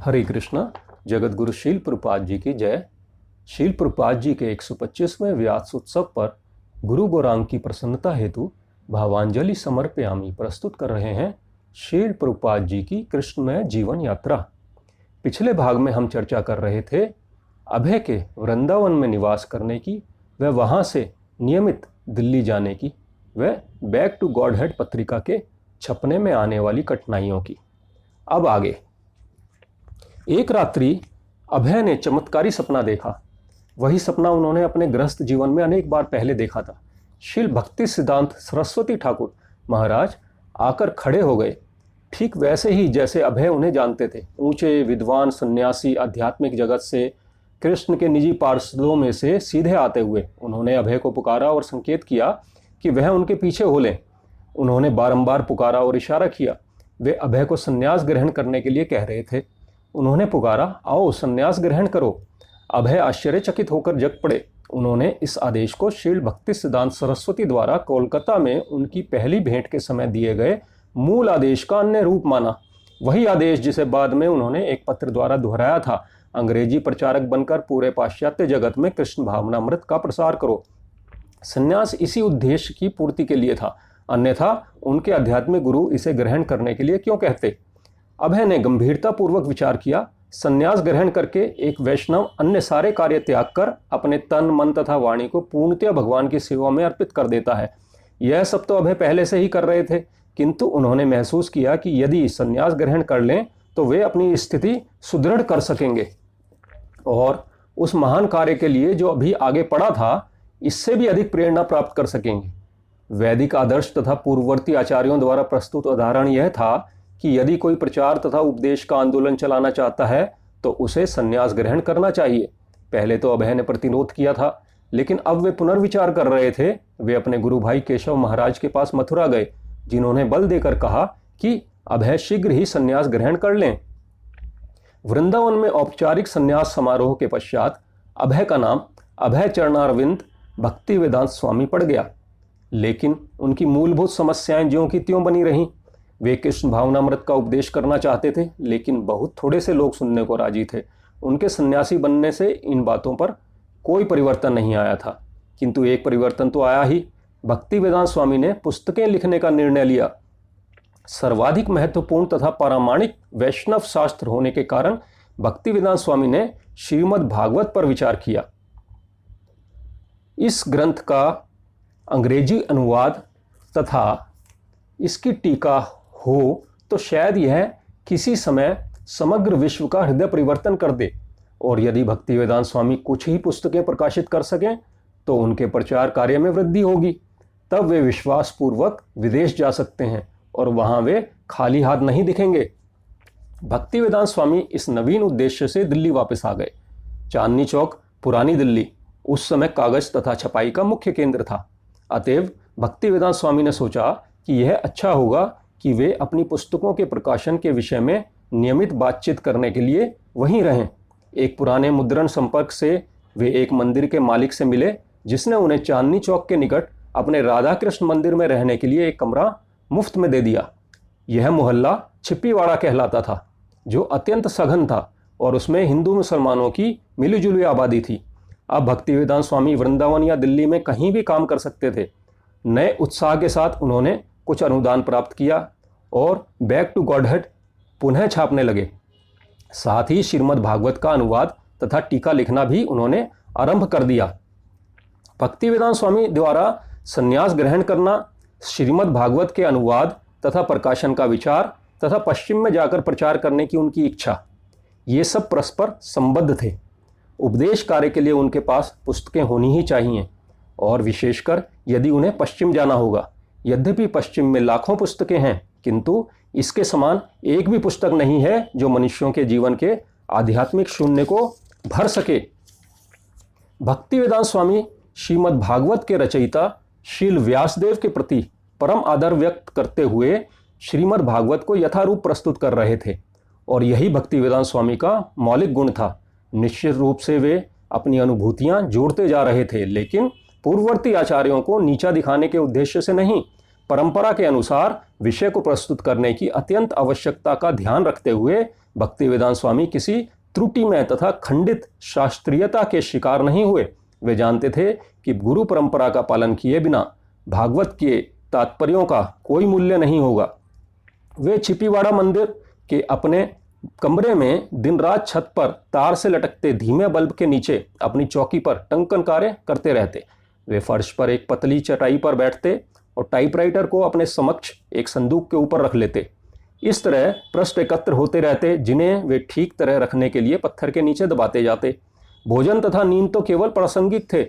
हरे कृष्णा। जगत गुरु शील प्रभुपाद जी की जय। शील प्रभुपाद जी के 125वें व्यास उत्सव पर गुरु गौरांग की प्रसन्नता हेतु भावांजलि समर्पयामि प्रस्तुत कर रहे हैं शील प्रभुपाद जी की कृष्णमय जीवन यात्रा। पिछले भाग में हम चर्चा कर रहे थे अभय के वृंदावन में निवास करने की व वहाँ से नियमित दिल्ली जाने की व बैक टू गॉडहेड पत्रिका के छपने में आने वाली कठिनाइयों की। अब आगे। एक रात्रि अभय ने चमत्कारी सपना देखा। वही सपना उन्होंने अपने गृहस्थ जीवन में अनेक बार पहले देखा था। शील भक्ति सिद्धांत सरस्वती ठाकुर महाराज आकर खड़े हो गए, ठीक वैसे ही जैसे अभय उन्हें जानते थे। ऊंचे विद्वान सन्यासी आध्यात्मिक जगत से कृष्ण के निजी पार्षदों में से सीधे आते हुए उन्होंने अभय को पुकारा और संकेत किया कि वह उनके पीछे हो लें। उन्होंने बारंबार पुकारा और इशारा किया। वे अभय को संन्यास ग्रहण करने के लिए कह रहे थे। उन्होंने पुकारा, आओ संन्यास ग्रहण करो। अभय आश्चर्यचकित होकर जग पड़े। उन्होंने इस आदेश को शील भक्ति सिद्धांत सरस्वती द्वारा कोलकाता में उनकी पहली भेंट के समय दिए गए मूल आदेश का अन्य रूप माना। वही आदेश जिसे बाद में उन्होंने एक पत्र द्वारा दोहराया था, अंग्रेजी प्रचारक बनकर पूरे पाश्चात्य जगत में कृष्ण भावनामृत का प्रसार करो। संन्यास इसी उद्देश्य की पूर्ति के लिए था, अन्यथा उनके आध्यात्मिक गुरु इसे ग्रहण करने के लिए क्यों कहते। अभय ने गंभीरतापूर्वक विचार किया। संन्यास ग्रहण करके एक वैष्णव अन्य सारे कार्य त्याग कर अपने तन मन तथा वाणी को पूर्णतया भगवान की सेवा में अर्पित कर देता है। यह सब तो अभय पहले से ही कर रहे थे, किंतु उन्होंने महसूस किया कि यदि संन्यास ग्रहण कर लें तो वे अपनी स्थिति सुदृढ़ कर सकेंगे और उस महान कार्य के लिए जो अभी आगे पड़ा था, इससे भी अधिक प्रेरणा प्राप्त कर सकेंगे। वैदिक आदर्श तथा पूर्ववर्ती आचार्यों द्वारा प्रस्तुत उदाहरण यह था कि यदि कोई प्रचार तथा उपदेश का आंदोलन चलाना चाहता है तो उसे संन्यास ग्रहण करना चाहिए। पहले तो अभय ने प्रतिरोध किया था, लेकिन अब वे पुनर्विचार कर रहे थे। वे अपने गुरु भाई केशव महाराज के पास मथुरा गए, जिन्होंने बल देकर कहा कि अभय शीघ्र ही संन्यास ग्रहण कर लें। वृंदावन में औपचारिक संन्यास समारोह के पश्चात अभय का नाम अभय चरणारविंद भक्ति वेदांत स्वामी पड़ गया, लेकिन उनकी मूलभूत समस्याएं ज्यों की त्यों बनी रहीं। वे कृष्ण भावनामृत का उपदेश करना चाहते थे, लेकिन बहुत थोड़े से लोग सुनने को राजी थे। उनके सन्यासी बनने से इन बातों पर कोई परिवर्तन नहीं आया था, किंतु एक परिवर्तन तो आया ही। भक्ति वेदांत स्वामी ने पुस्तकें लिखने का निर्णय लिया। सर्वाधिक महत्वपूर्ण तथा प्रामाणिक वैष्णव शास्त्र होने के कारण भक्ति वेदांत स्वामी ने श्रीमद् भागवत पर विचार किया। इस ग्रंथ का अंग्रेजी अनुवाद तथा इसकी टीका हो तो शायद यह किसी समय समग्र विश्व का हृदय परिवर्तन कर दे, और यदि भक्ति वेदांत स्वामी कुछ ही पुस्तकें प्रकाशित कर सकें तो उनके प्रचार कार्य में वृद्धि होगी। तब वे विश्वासपूर्वक विदेश जा सकते हैं और वहां वे खाली हाथ नहीं दिखेंगे। भक्ति वेदांत स्वामी इस नवीन उद्देश्य से दिल्ली वापस आ गए। चांदनी चौक पुरानी दिल्ली उस समय कागज तथा छपाई का मुख्य केंद्र था। अतएव भक्ति वेदांत स्वामी ने सोचा कि यह अच्छा होगा कि वे अपनी पुस्तकों के प्रकाशन के विषय में नियमित बातचीत करने के लिए वहीं रहें। एक पुराने मुद्रण संपर्क से वे एक मंदिर के मालिक से मिले, जिसने उन्हें चांदनी चौक के निकट अपने राधा कृष्ण मंदिर में रहने के लिए एक कमरा मुफ्त में दे दिया। यह मोहल्ला छिप्पीवाड़ा कहलाता था, जो अत्यंत सघन था और उसमें हिंदू मुसलमानों की मिलीजुली आबादी थी। अब भक्ति वेदांत स्वामी वृंदावन या दिल्ली में कहीं भी काम कर सकते थे। नए उत्साह के साथ उन्होंने कुछ अनुदान प्राप्त किया और बैक टू गॉडहेड पुनः छापने लगे। साथ ही श्रीमद् भागवत का अनुवाद तथा टीका लिखना भी उन्होंने आरंभ कर दिया। भक्ति वेदांत स्वामी द्वारा संन्यास ग्रहण करना, श्रीमद् भागवत के अनुवाद तथा प्रकाशन का विचार तथा पश्चिम में जाकर प्रचार करने की उनकी इच्छा, ये सब परस्पर संबद्ध थे। उपदेश कार्य के लिए उनके पास पुस्तकें होनी ही चाहिए, और विशेषकर यदि उन्हें पश्चिम जाना होगा। यद्यपि पश्चिम में लाखों पुस्तकें हैं, किंतु इसके समान एक भी पुस्तक नहीं है जो मनुष्यों के जीवन के आध्यात्मिक शून्य को भर सके। भक्ति वेदांत स्वामी श्रीमद् भागवत के रचयिता श्रील व्यासदेव के प्रति परम आदर व्यक्त करते हुए श्रीमद् भागवत को यथारूप प्रस्तुत कर रहे थे, और यही भक्ति वेदांत स्वामी का मौलिक गुण था। निश्चित रूप से वे अपनी अनुभूतियां जोड़ते जा रहे थे, लेकिन पूर्ववर्ती आचार्यों को नीचा दिखाने के उद्देश्य से नहीं, परंपरा के अनुसार विषय को प्रस्तुत करने की अत्यंत आवश्यकता का ध्यान रखते हुए भक्तिवेदांत स्वामी किसी त्रुटि में तथा खंडित शास्त्रीयता के शिकार नहीं हुए। वे जानते थे कि गुरु परंपरा का पालन किए बिना भागवत के तात्पर्यों का कोई मूल्य नहीं होगा। वे छिपीवाड़ा मंदिर के अपने कमरे में दिन रात छत पर तार से लटकते धीमे बल्ब के नीचे अपनी चौकी पर टंकन कार्य करते रहते। वे फर्श पर एक पतली चटाई पर बैठते और टाइपराइटर को अपने समक्ष एक संदूक के ऊपर रख लेते। इस तरह पृष्ठ एकत्र होते रहते जिन्हें वे ठीक तरह रखने के लिए पत्थर के नीचे दबाते जाते। भोजन तथा नींद तो केवल प्रासंगिक थे।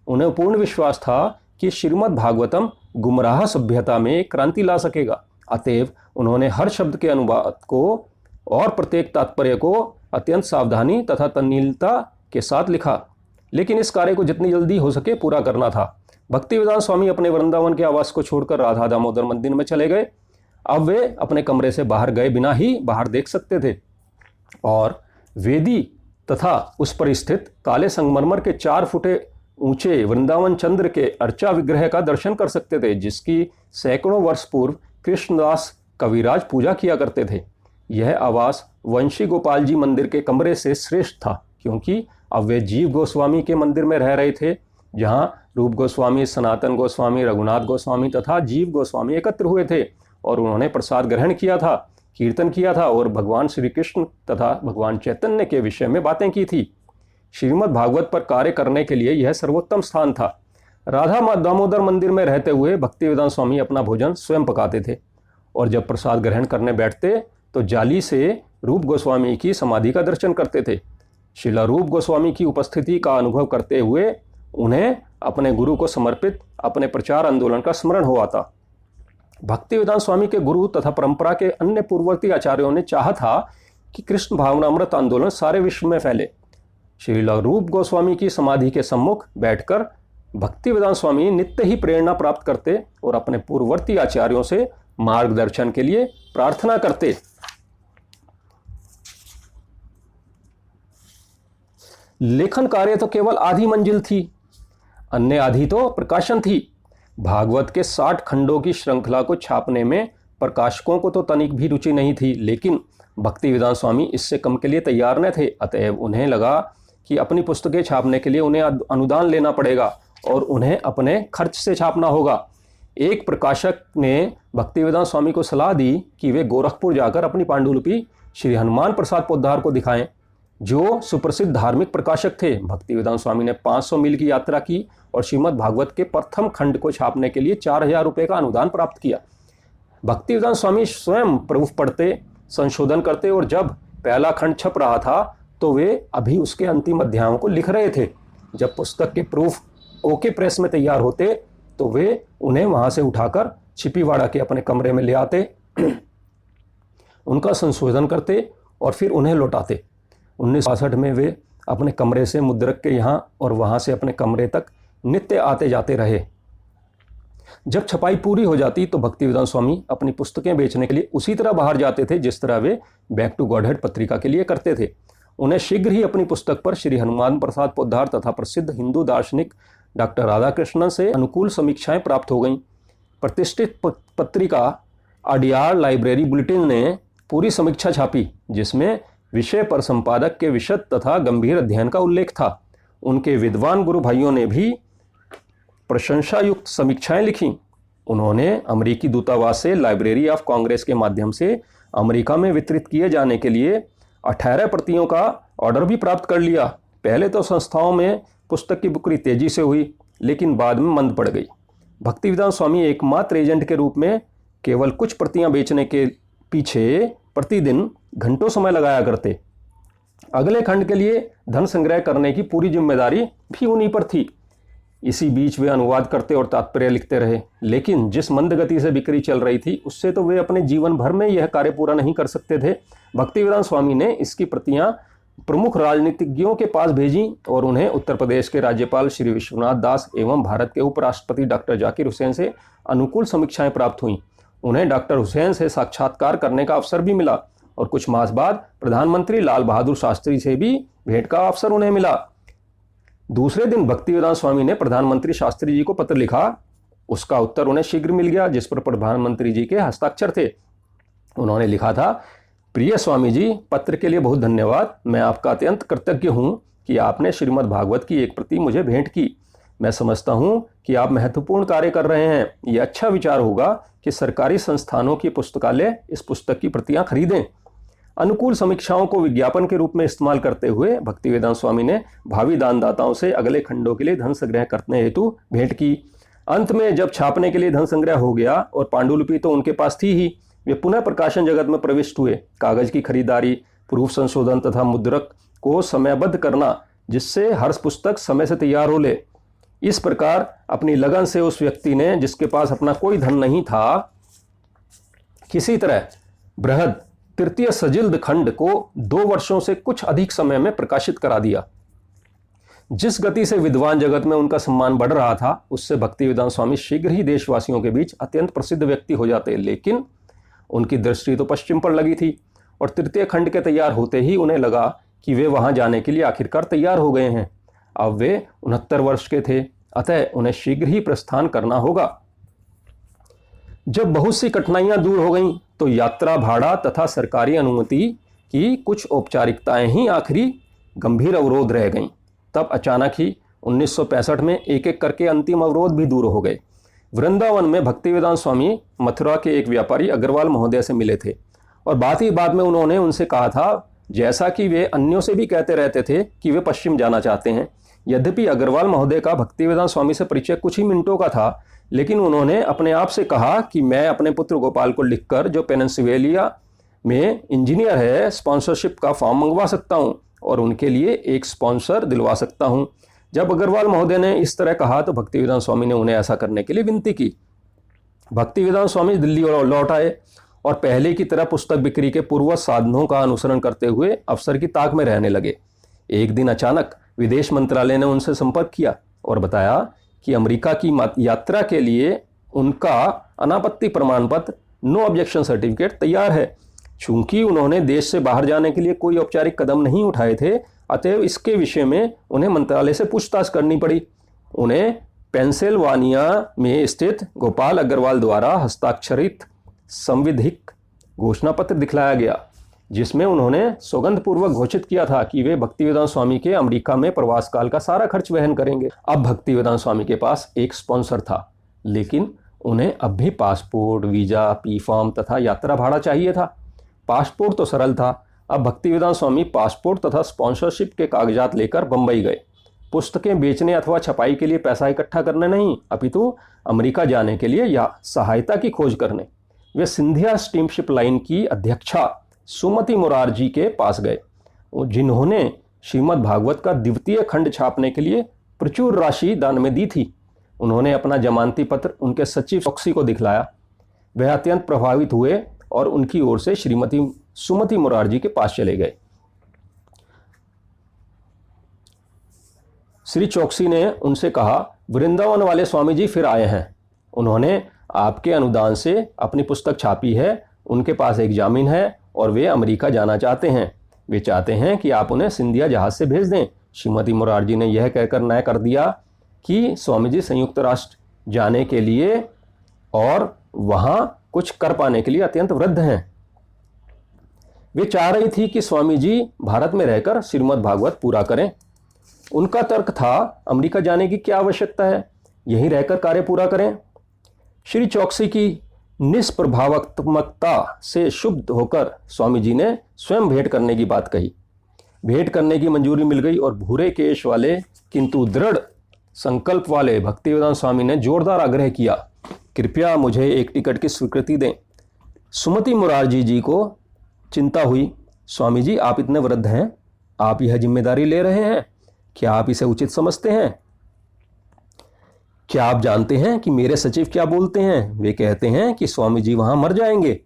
उन्हें पूर्ण विश्वास था कि श्रीमद् भागवतम गुमराह सभ्यता में क्रांति ला सकेगा। अतएव उन्होंने हर शब्द के अनुवाद को और प्रत्येक तात्पर्य को अत्यंत सावधानी तथा तन्नीलता के साथ लिखा। लेकिन इस कार्य को जितनी जल्दी हो सके पूरा करना था। भक्तिवेदांत स्वामी अपने वृंदावन के आवास को छोड़कर राधा दामोदर मंदिर में चले गए। अब वे अपने कमरे से बाहर गए बिना ही बाहर देख सकते थे और वेदी तथा उस पर स्थित काले संगमरमर के 4 फुटे ऊंचे वृंदावन चंद्र के अर्चा विग्रह का दर्शन कर सकते थे, जिसकी सैकड़ों वर्ष पूर्व कृष्णदास कविराज पूजा किया करते थे। यह आवास वंशी गोपाल जी मंदिर के कमरे से श्रेष्ठ था, क्योंकि अब वे जीव गोस्वामी के मंदिर में रह रहे थे, जहां रूप गोस्वामी, सनातन गोस्वामी, रघुनाथ गोस्वामी तथा जीव गोस्वामी एकत्र हुए थे और उन्होंने प्रसाद ग्रहण किया था, कीर्तन किया था और भगवान श्री कृष्ण तथा भगवान चैतन्य के विषय में बातें की थी। श्रीमद् भागवत पर कार्य करने के लिए यह सर्वोत्तम स्थान था। राधा दामोदर मंदिर में रहते हुए भक्तिवेदांत स्वामी अपना भोजन स्वयं पकाते थे और जब प्रसाद ग्रहण करने बैठते तो जाली से रूप गोस्वामी की समाधि का दर्शन करते थे। श्रीला रूप गोस्वामी की उपस्थिति का अनुभव करते हुए उन्हें अपने गुरु को समर्पित अपने प्रचार आंदोलन का स्मरण हुआ था। भक्तिवेदांत स्वामी के गुरु तथा परंपरा के अन्य पूर्ववर्ती आचार्यों ने चाहा था कि कृष्ण भावनामृत आंदोलन सारे विश्व में फैले। श्रीला रूप गोस्वामी की समाधि के सम्मुख बैठकर भक्तिवेदांत स्वामी नित्य ही प्रेरणा प्राप्त करते और अपने पूर्ववर्ती आचार्यों से मार्गदर्शन के लिए प्रार्थना करते। लेखन कार्य तो केवल आधी मंजिल थी, अन्य आधी तो प्रकाशन थी। भागवत के 60 खंडों की श्रृंखला को छापने में प्रकाशकों को तो तनिक भी रुचि नहीं थी, लेकिन भक्तिवेदांत स्वामी इससे कम के लिए तैयार न थे। अतएव उन्हें लगा कि अपनी पुस्तकें छापने के लिए उन्हें अनुदान लेना पड़ेगा और उन्हें अपने खर्च से छापना होगा। एक प्रकाशक ने भक्तिवेदांत स्वामी को सलाह दी कि वे गोरखपुर जाकर अपनी पांडुलिपि श्री हनुमान प्रसाद पोद्दार को दिखाएं, जो सुप्रसिद्ध धार्मिक प्रकाशक थे। भक्तिवेदांत स्वामी ने 500 मील की यात्रा की और श्रीमद् भागवत के प्रथम खंड को छापने के लिए 4000 रुपये का अनुदान प्राप्त किया। भक्तिवेदांत स्वामी स्वयं प्रूफ पढ़ते, संशोधन करते और जब पहला खंड छप रहा था तो वे अभी उसके अंतिम अध्यायों को लिख रहे थे। जब पुस्तक के प्रूफ ओके प्रेस में तैयार होते तो वे उन्हें वहां से उठाकर छिपीवाड़ा के अपने कमरे में ले आते, उनका संशोधन करते और फिर उन्हें लौटाते। 1962 में वे अपने कमरे से मुद्रक के यहाँ और वहाँ से अपने कमरे तक नित्य आते जाते रहे। जब छपाई पूरी हो जाती तो भक्तिवेदांत स्वामी अपनी पुस्तकें बेचने के लिए उसी तरह बाहर जाते थे जिस तरह वे बैक टू गॉडहेड पत्रिका के लिए करते थे। उन्हें शीघ्र ही अपनी पुस्तक पर श्री हनुमान प्रसाद पोद्दार तथा प्रसिद्ध हिंदू दार्शनिक डॉक्टर राधाकृष्णन से अनुकूल समीक्षाएं प्राप्त हो गईं। प्रतिष्ठित पत्रिका अडियार लाइब्रेरी बुलेटिन ने पूरी समीक्षा छापी, जिसमें विषय पर संपादक के विशद तथा गंभीर अध्ययन का उल्लेख था। उनके विद्वान गुरु भाइयों ने भी प्रशंसा युक्त समीक्षाएं लिखी। उन्होंने अमेरिकी दूतावास से लाइब्रेरी ऑफ कांग्रेस के माध्यम से अमेरिका में वितरित किए जाने के लिए 18 प्रतियों का ऑर्डर भी प्राप्त कर लिया। पहले तो संस्थाओं में पुस्तक की बिक्री तेजी से हुई, लेकिन बाद में मंद पड़ गई। भक्तिवेदांत स्वामी एकमात्र एजेंट के रूप में केवल कुछ प्रतियां बेचने के पीछे प्रतिदिन घंटों समय लगाया करते। अगले खंड के लिए धन संग्रह करने की पूरी जिम्मेदारी भी उन्हीं पर थी। इसी बीच वे अनुवाद करते और तात्पर्य लिखते रहे, लेकिन जिस मंद गति से बिक्री चल रही थी उससे तो वे अपने जीवन भर में यह कार्य पूरा नहीं कर सकते थे। भक्तिवेदांत स्वामी ने इसकी प्रतियां प्रमुख राजनीतिज्ञों के पास भेजी और उन्हें उत्तर प्रदेश के राज्यपाल श्री विश्वनाथ दास एवं भारत के उपराष्ट्रपति डॉक्टर जाकिर हुसैन से अनुकूल समीक्षाएं प्राप्त हुईं। उन्हें डॉक्टर हुसैन से साक्षात्कार करने का अवसर भी मिला और कुछ मास बाद प्रधानमंत्री लाल बहादुर शास्त्री से भी भेंट का अवसर उन्हें मिला। दूसरे दिन भक्तिवेदांत स्वामी ने प्रधानमंत्री शास्त्री जी को पत्र लिखा। उसका उत्तर उन्हें शीघ्र मिल गया, जिस पर प्रधानमंत्री जी के हस्ताक्षर थे। उन्होंने लिखा था, प्रिय स्वामी जी, पत्र के लिए बहुत धन्यवाद। मैं आपका अत्यंत कृतज्ञ हूँ कि आपने श्रीमद् भागवत की एक प्रति मुझे भेंट की। मैं समझता हूँ कि आप महत्वपूर्ण कार्य कर रहे हैं। यह अच्छा विचार होगा कि सरकारी संस्थानों की पुस्तकालय इस पुस्तक की प्रतियां खरीदें। अनुकूल समीक्षाओं को विज्ञापन के रूप में इस्तेमाल करते हुए भक्तिवेदांत स्वामी ने भावी दानदाताओं से अगले खंडों के लिए धन संग्रह करने हेतु भेंट की। अंत में जब छापने के लिए धन संग्रह हो गया और पांडुलिपि तो उनके पास थी ही, वे पुनः प्रकाशन जगत में प्रविष्ट हुए। कागज की खरीदारी, प्रूफ संशोधन तथा मुद्रक को समयबद्ध करना, जिससे हर पुस्तक समय से तैयार हो ले। इस प्रकार अपनी लगन से उस व्यक्ति ने, जिसके पास अपना कोई धन नहीं था, किसी तरह बृहद तृतीय सजिल्द खंड को 2 वर्षों से कुछ अधिक समय में प्रकाशित करा दिया। जिस गति से विद्वान जगत में उनका सम्मान बढ़ रहा था, उससे भक्तिवेदांत स्वामी शीघ्र ही देशवासियों के बीच अत्यंत प्रसिद्ध व्यक्ति हो जाते। लेकिन उनकी दृष्टि तो पश्चिम पर लगी थी और तृतीय खंड के तैयार होते ही उन्हें लगा कि वे वहां जाने के लिए आखिरकार तैयार हो गए हैं। अब वे 69 वर्ष के थे, अतः उन्हें शीघ्र ही प्रस्थान करना होगा। जब बहुत सी कठिनाइयां दूर हो गईं, तो यात्रा भाड़ा तथा सरकारी अनुमति की कुछ औपचारिकताएं ही आखिरी गंभीर अवरोध रह गईं। तब अचानक ही 1965 में एक एक करके अंतिम अवरोध भी दूर हो गए। वृंदावन में भक्तिवेदांत स्वामी मथुरा के एक व्यापारी अग्रवाल महोदय से मिले थे और बात ही बात में उन्होंने उनसे कहा था, जैसा कि वे अन्यों से भी कहते रहते थे कि वे पश्चिम जाना चाहते हैं। यद्यपि अग्रवाल महोदय का भक्तिवेदांत स्वामी से परिचय कुछ ही मिनटों का था, लेकिन उन्होंने अपने आप से कहा कि मैं अपने पुत्र गोपाल को लिखकर, जो पेनिनसुला में इंजीनियर है, स्पॉन्सरशिप का फॉर्म मंगवा सकता हूं और उनके लिए एक स्पॉन्सर दिलवा सकता हूं। जब अग्रवाल महोदय ने इस तरह कहा तो भक्तिवेदांत स्वामी ने उन्हें ऐसा करने के लिए विनती की। भक्तिवेदांत स्वामी दिल्ली लौट आए और पहले की तरह पुस्तक बिक्री के पूर्व साधनों का अनुसरण करते हुए अवसर की ताक में रहने लगे। एक दिन अचानक विदेश मंत्रालय ने उनसे संपर्क किया और बताया कि अमेरिका की यात्रा के लिए उनका अनापत्ति प्रमाण पत्र, नो ऑब्जेक्शन सर्टिफिकेट तैयार है। चूंकि उन्होंने देश से बाहर जाने के लिए कोई औपचारिक कदम नहीं उठाए थे, अतएव इसके विषय में उन्हें मंत्रालय से पूछताछ करनी पड़ी। उन्हें पेंसिल्वानिया में स्थित गोपाल अग्रवाल द्वारा हस्ताक्षरित संविधिक घोषणा पत्र दिखलाया गया, जिसमें उन्होंने सौगंधपूर्वक घोषित किया था कि वे भक्तिवेदांत स्वामी के अमेरिका में प्रवास काल का सारा खर्च वहन करेंगे। अब भक्तिवेदांत स्वामी के पास एक स्पॉन्सर था, लेकिन उन्हें अब भी पासपोर्ट, वीजा, पी फॉर्म तथा यात्रा भाड़ा चाहिए था। पासपोर्ट तो सरल था। अब भक्तिवेदांत स्वामी पासपोर्ट तथा स्पॉन्सरशिप के कागजात लेकर बंबई गए। पुस्तकें बेचने अथवा छपाई के लिए पैसा इकट्ठा करने नहीं, अपितु अमेरिका जाने के लिए या सहायता की खोज करने वे सिंधिया स्टीमशिप लाइन की अध्यक्षा सुमति मुरारजी के पास गए, जिन्होंने श्रीमद् भागवत का द्वितीय खंड छापने के लिए प्रचुर राशि दान में दी थी। उन्होंने अपना जमानती पत्र उनके सचिव चौकसी को दिखलाया। वह अत्यंत प्रभावित हुए और उनकी ओर से श्रीमती सुमति मुरारजी के पास चले गए। श्री चौकसी ने उनसे कहा, वृंदावन वाले स्वामी जी फिर आए हैं। उन्होंने आपके अनुदान से अपनी पुस्तक छापी है, उनके पास एक जामीन है और वे अमेरिका जाना चाहते हैं। वे चाहते हैं कि आप उन्हें सिंधिया जहाज से भेज दें। श्रीमती मुरारजी ने यह कहकर नय कर दिया कि स्वामी जी संयुक्त राष्ट्र जाने के लिए और वहां कुछ कर पाने के लिए अत्यंत वृद्ध हैं। वे चाह रही थी कि स्वामी जी भारत में रहकर श्रीमद् भागवत पूरा करें। उनका तर्क था, अमेरिका जाने की क्या आवश्यकता है, यहीं रहकर कार्य पूरा करें। श्री चौकसी की निष्प्रभावात्मकता से क्षुब्ध होकर स्वामी जी ने स्वयं भेंट करने की बात कही। भेंट करने की मंजूरी मिल गई और भूरे केश वाले किंतु दृढ़ संकल्प वाले भक्तिवेदांत स्वामी ने जोरदार आग्रह किया, कृपया मुझे एक टिकट की स्वीकृति दें। सुमति मुरारजी जी को चिंता हुई, स्वामी जी आप इतने वृद्ध हैं, आप यह जिम्मेदारी ले रहे हैं, क्या आप इसे उचित समझते हैं? क्या आप जानते हैं कि मेरे सचिव क्या बोलते हैं? वे कहते हैं कि स्वामी जी वहां मर जाएंगे।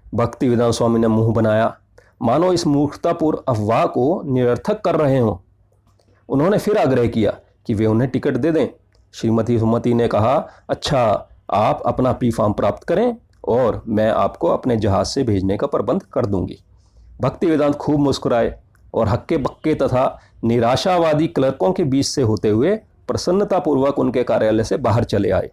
भक्तिवेदांत स्वामी ने मुंह बनाया, मानो इस मूर्खतापूर्ण अफवाह को निरर्थक कर रहे हों। उन्होंने फिर आग्रह किया कि वे उन्हें टिकट दे दें। श्रीमती सुमति ने कहा, अच्छा आप अपना पी फॉर्म प्राप्त करें और मैं आपको अपने जहाज से भेजने का प्रबंध कर दूंगी। भक्तिवेदांत खूब मुस्कुराए और हक्के बक्के तथा निराशावादी क्लर्कों के बीच से होते हुए प्रसन्नतापूर्वक उनके कार्यालय से बाहर चले आए।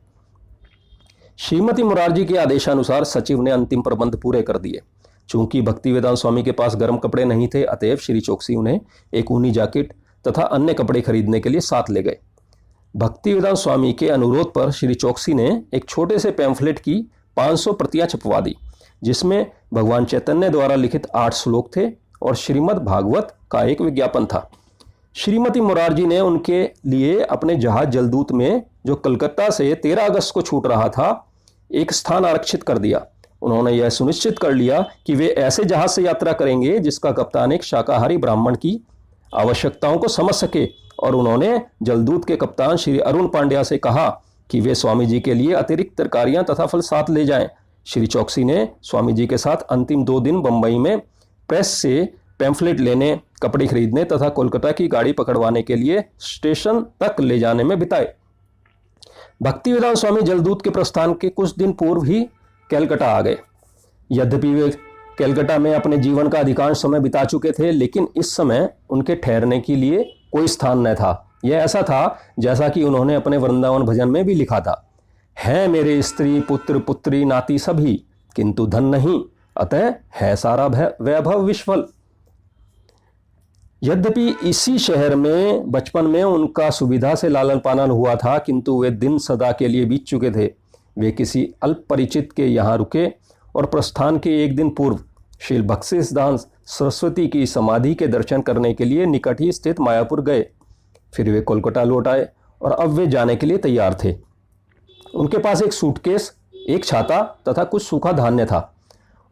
श्रीमती मुरारजी के आदेशानुसार सचिव ने अंतिम प्रबंध पूरे कर दिए। चूंकि भक्तिवेदांत स्वामी के पास गर्म कपड़े नहीं थे, अतएव श्री चौकसी उन्हें एक ऊनी जैकेट तथा अन्य कपड़े खरीदने के लिए साथ ले गए। भक्तिवेदांत स्वामी के अनुरोध पर श्री चौकसी ने एक छोटे से पैम्फलेट की 500 प्रतियां छपवा दी, जिसमें भगवान चैतन्य द्वारा लिखित 8 श्लोक थे और श्रीमद् भागवत का एक विज्ञापन था। श्रीमती मुरारजी ने उनके लिए अपने जहाज जलदूत में, जो कलकत्ता से 13 अगस्त को छूट रहा था, एक स्थान आरक्षित कर दिया। उन्होंने यह सुनिश्चित कर लिया कि वे ऐसे जहाज से यात्रा करेंगे जिसका कप्तान एक शाकाहारी ब्राह्मण की आवश्यकताओं को समझ सके, और उन्होंने जलदूत के कप्तान श्री अरुण पांड्या से कहा कि वे स्वामी जी के लिए अतिरिक्त तरकारियां तथा फल साथ ले जाएं। श्री चौकसी ने स्वामी जी के साथ अंतिम 2 दिन बंबई में प्रेस से पैम्फलेट लेने, कपड़े खरीदने तथा कोलकाता की गाड़ी पकड़वाने के लिए स्टेशन तक ले जाने में बिताए। भक्तिवेदांत स्वामी जलदूत के प्रस्थान के कुछ दिन पूर्व ही कलकत्ता आ गए। यद्यपि वे कलकत्ता में अपने जीवन का अधिकांश समय बिता चुके थे, लेकिन इस समय उनके ठहरने के लिए कोई स्थान न था। यह ऐसा था जैसा कि उन्होंने अपने वृंदावन भजन में भी लिखा था, है मेरे स्त्री पुत्र पुत्री नाती सभी, किंतु धन नहीं, अतः है सारा वैभव विश्वल। यद्यपि इसी शहर में बचपन में उनका सुविधा से लालन पालन हुआ था, किंतु वे दिन सदा के लिए बीत चुके थे। वे किसी अल्प परिचित के यहाँ रुके और प्रस्थान के एक दिन पूर्व श्री भक्तिसिद्धांत सरस्वती की समाधि के दर्शन करने के लिए निकट ही स्थित मायापुर गए। फिर वे कोलकाता लौट आए और अब वे जाने के लिए तैयार थे। उनके पास एक सूटकेस, एक छाता तथा कुछ सूखा धान्य था।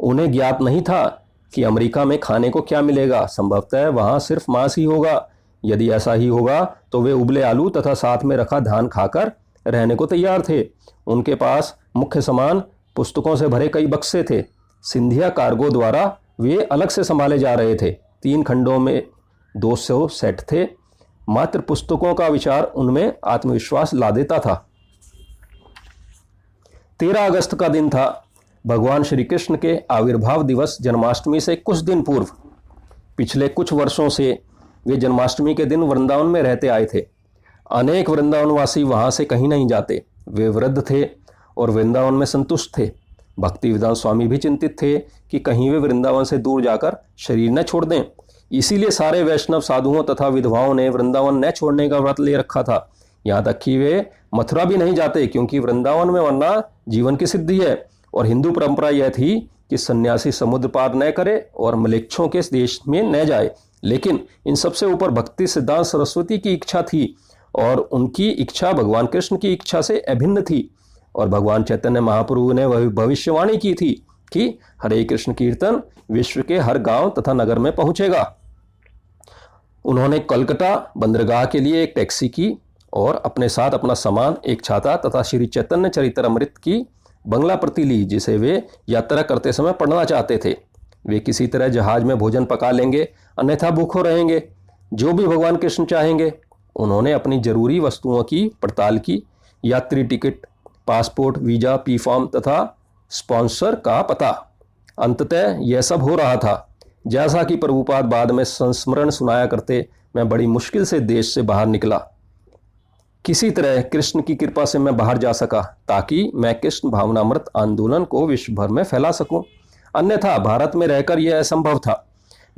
उन्हें ज्ञात नहीं था कि अमेरिका में खाने को क्या मिलेगा। संभवतः वहां सिर्फ मांस ही होगा। यदि ऐसा ही होगा तो वे उबले आलू तथा साथ में रखा धान खाकर रहने को तैयार थे। उनके पास मुख्य सामान, पुस्तकों से भरे कई बक्से थे। सिंधिया कार्गो द्वारा वे अलग से संभाले जा रहे थे। 3 खंडों में 200 सेट थे। मात्र पुस्तकों का विचार उनमें आत्मविश्वास ला देता था। 13 अगस्त का दिन था। भगवान श्री कृष्ण के आविर्भाव दिवस जन्माष्टमी से कुछ दिन पूर्व। पिछले कुछ वर्षों से वे जन्माष्टमी के दिन वृंदावन में रहते आए थे। अनेक वृंदावनवासी वहां से कहीं नहीं जाते। वे वृद्ध थे और वृंदावन में संतुष्ट थे। भक्तिवेदांत स्वामी भी चिंतित थे कि कहीं वे वृंदावन से दूर जाकर शरीर न छोड़ दें। इसीलिए सारे वैष्णव साधुओं तथा विधवाओं ने वृंदावन न छोड़ने का व्रत ले रखा था। यहाँ तक कि वे मथुरा भी नहीं जाते, क्योंकि वृंदावन में वरना जीवन की सिद्धि है। और हिंदू परंपरा यह थी कि सन्यासी समुद्र पार न करे और मलेच्छों के देश में न जाए। लेकिन इन सबसे ऊपर भक्ति सिद्धांत सरस्वती की इच्छा थी, और उनकी इच्छा भगवान कृष्ण की इच्छा से अभिन्न थी। और भगवान चैतन्य महाप्रभु ने वह भविष्यवाणी की थी कि हरे कृष्ण कीर्तन विश्व के हर गांव तथा नगर में पहुंचेगा। उन्होंने कलकत्ता बंदरगाह के लिए एक टैक्सी की और अपने साथ अपना सामान, एक छाता तथा श्री चैतन्य चरितमृत की बंगला प्रति ली, जिसे वे यात्रा करते समय पढ़ना चाहते थे। वे किसी तरह जहाज में भोजन पका लेंगे, अन्यथा भूखों रहेंगे। जो भी भगवान कृष्ण चाहेंगे। उन्होंने अपनी जरूरी वस्तुओं की पड़ताल की। यात्री ticket, passport, visa, P form तथा स्पॉन्सर का पता। अंततः यह सब हो रहा था। जैसा कि प्रभुपाद बाद में संस्मरण सुनाया करते, मैं बड़ी मुश्किल से देश से बाहर निकला। किसी तरह कृष्ण की कृपा से मैं बाहर जा सका, ताकि मैं कृष्ण भावनामृत आंदोलन को विश्व भर में फैला सकूं। अन्यथा भारत में रहकर यह असंभव था।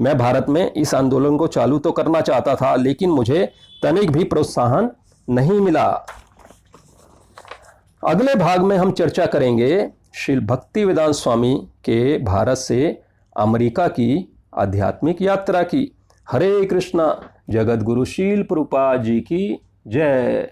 मैं भारत में इस आंदोलन को चालू तो करना चाहता था, लेकिन मुझे तनिक भी प्रोत्साहन नहीं मिला। अगले भाग में हम चर्चा करेंगे श्री भक्तिवेदांत स्वामी के भारत से अमेरिका की आध्यात्मिक यात्रा की। हरे कृष्णा। जगत गुरु शील प्रभुपाद जी की जय।